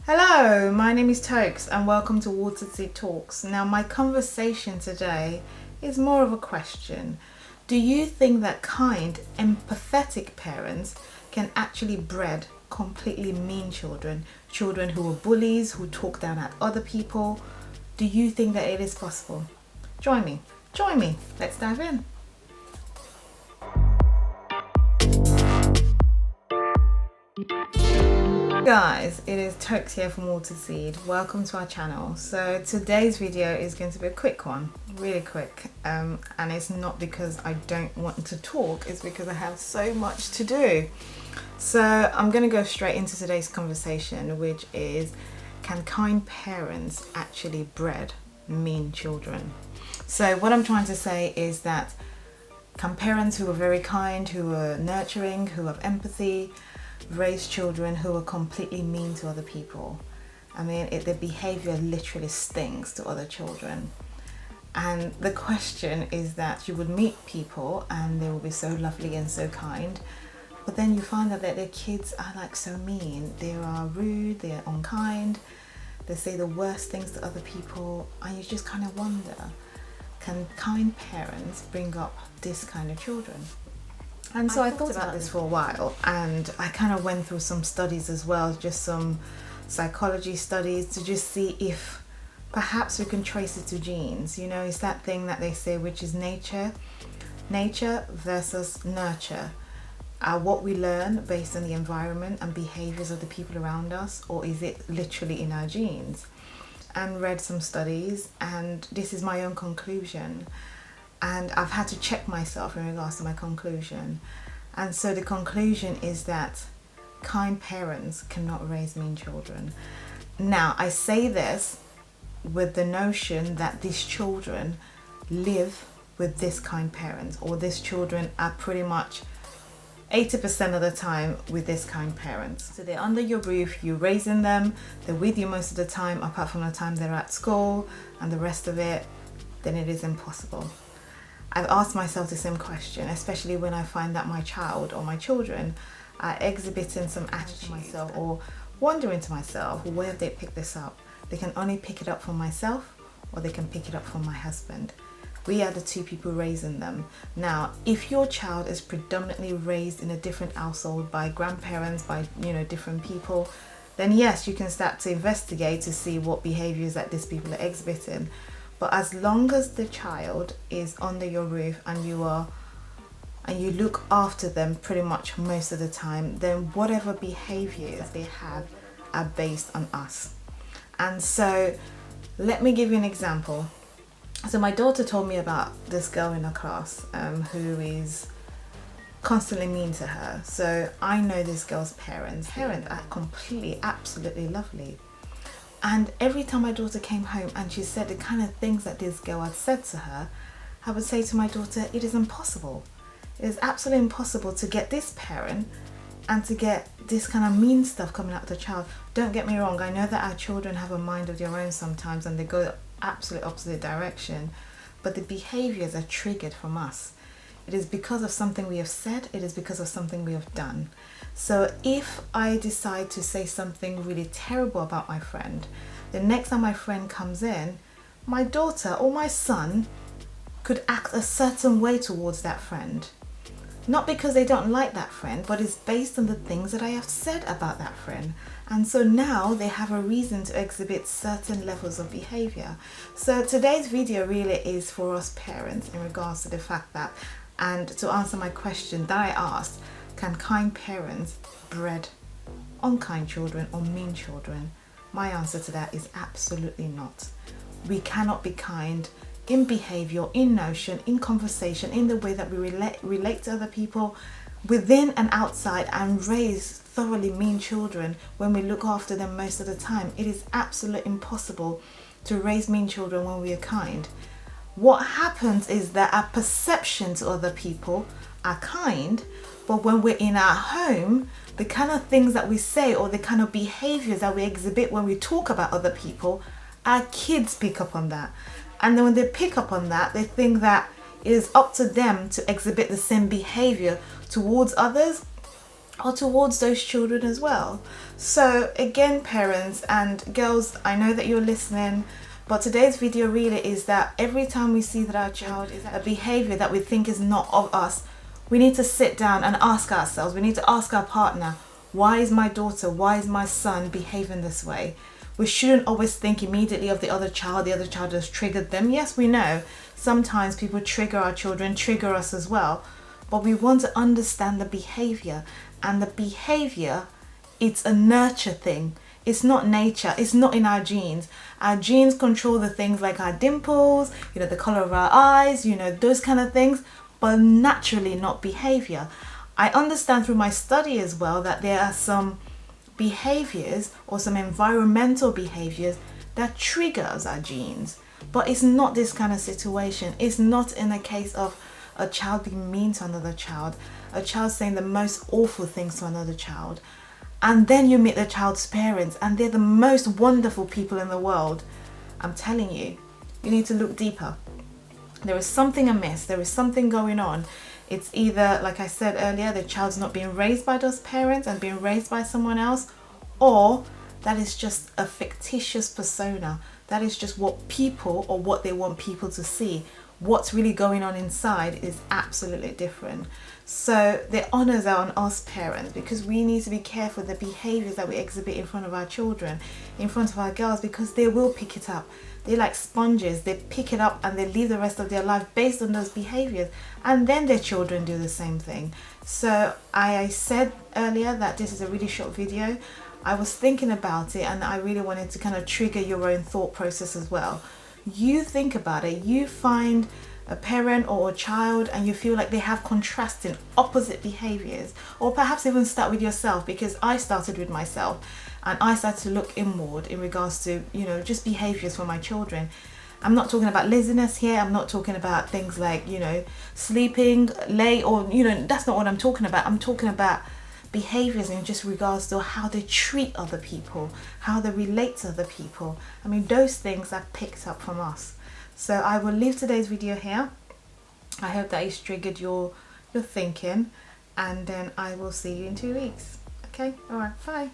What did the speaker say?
Hello, my name is Tokes and welcome to Water Seed Talks. Now my conversation today is more of a question. Do you think that kind, empathetic parents can actually breed completely mean children? Children who are bullies, who talk down at other people? Do you think that it is possible? Join me, let's dive in. Guys, it is Tokes here from Water Seed. Welcome to our channel. So today's video is going to be a quick one, really quick, and it's not because I don't want to talk, it's because I have so much to do. So I'm going to go straight into today's conversation, which is, can kind parents actually breed mean children? So what I'm trying to say is that, can parents who are very kind, who are nurturing, who have empathy, raise children who are completely mean to other people? I mean, their behaviour literally stings to other children. And the question is that you would meet people and they will be so lovely and so kind, but then you find out that their kids are like so mean. They are rude, they are unkind, they say the worst things to other people, and you just kind of wonder, can kind parents bring up this kind of children? And so I thought about this for a while, and I kind of went through some studies as well, just some psychology studies, to just see if perhaps we can trace it to genes. You know, it's that thing that they say, which is nature versus nurture. What we learn based on the environment and behaviors of the people around us, or is it literally in our genes? And read some studies, and this is my own conclusion. And I've had to check myself in regards to my conclusion. And so the conclusion is that kind parents cannot raise mean children. Now, I say this with the notion that these children live with this kind parents, or these children are pretty much 80% of the time with this kind parents. So they're under your roof, you're raising them, they're with you most of the time, apart from the time they're at school, and the rest of it, then it is impossible. I've asked myself the same question, especially when I find that my child or my children are exhibiting some attitude to myself, or wondering to myself, where have they picked this up? They can only pick it up from myself, or they can pick it up from my husband. We are the two people raising them. Now, if your child is predominantly raised in a different household by grandparents, by different people, then yes, you can start to investigate to see what behaviors that these people are exhibiting. But as long as the child is under your roof and you look after them pretty much most of the time, then whatever behaviors they have are based on us. And so let me give you an example. So my daughter told me about this girl in her class who is constantly mean to her. So I know this girl's parents are completely, absolutely lovely. And every time my daughter came home and she said the kind of things that this girl had said to her, I would say to my daughter, it is impossible. It is absolutely impossible to get this parent and to get this kind of mean stuff coming out of the child. Don't get me wrong, I know that our children have a mind of their own sometimes and they go absolute opposite direction, but the behaviors are triggered from us. It is because of something we have said, it is because of something we have done. So if I decide to say something really terrible about my friend, the next time my friend comes in, my daughter or my son could act a certain way towards that friend. Not because they don't like that friend, but it's based on the things that I have said about that friend. And so now they have a reason to exhibit certain levels of behavior. So today's video really is for us parents in regards to the fact that, and to answer my question that I asked, can kind parents breed unkind children or mean children? My answer to that is absolutely not. We cannot be kind in behavior, in notion, in conversation, in the way that we relate to other people, within and outside, and raise thoroughly mean children when we look after them most of the time. It is absolutely impossible to raise mean children when we are kind. What happens is that our perception to other people are kind, but when we're in our home, the kind of things that we say or the kind of behaviors that we exhibit when we talk about other people, our kids pick up on that. And then when they pick up on that, they think that it is up to them to exhibit the same behavior towards others, are towards those children as well. So again, parents and girls, I know that you're listening, but today's video really is that every time we see that our child is a behavior that we think is not of us, we need to sit down and ask ourselves, we need to ask our partner, why is my daughter, why is my son behaving this way? We shouldn't always think immediately of the other child has triggered them. Yes, we know sometimes people trigger our children, trigger us as well, but we want to understand the behavior. And the behavior, it's a nurture thing. It's not nature. It's not in our genes. Our genes control the things like our dimples, the color of our eyes, those kind of things, but naturally not behavior. I understand through my study as well that there are some behaviors or some environmental behaviors that triggers our genes. But it's not this kind of situation. It's not in a case of a child being mean to another child, a child saying the most awful things to another child, and then you meet the child's parents and they're the most wonderful people in the world. I'm telling you, you need to look deeper. There is something amiss. There is something going on. It's either, like I said earlier, the child's not being raised by those parents and being raised by someone else, or that is just a fictitious persona. That is just what people or what they want people to see. What's really going on inside is absolutely different. So the honors are on us parents, because we need to be careful the behaviors that we exhibit in front of our children, in front of our girls, because they will pick it up. They're like sponges. They pick it up and they live the rest of their life based on those behaviors, and then their children do the same thing. So I said earlier that this is a really short video. I was thinking about it and I really wanted to kind of trigger your own thought process as well. You think about it. You find a parent or a child and you feel like they have contrasting opposite behaviors, or perhaps even start with yourself, because I started with myself and I started to look inward in regards to just behaviors for my children. I'm not talking about laziness here. I'm not talking about things like sleeping late, or that's not what I'm talking about. I'm talking about behaviors in just regards to how they treat other people, how they relate to other people. I mean, those things are picked up from us. So I will leave today's video here. I hope that it's triggered your thinking, and then I will see you in 2 weeks. Okay, all right, bye.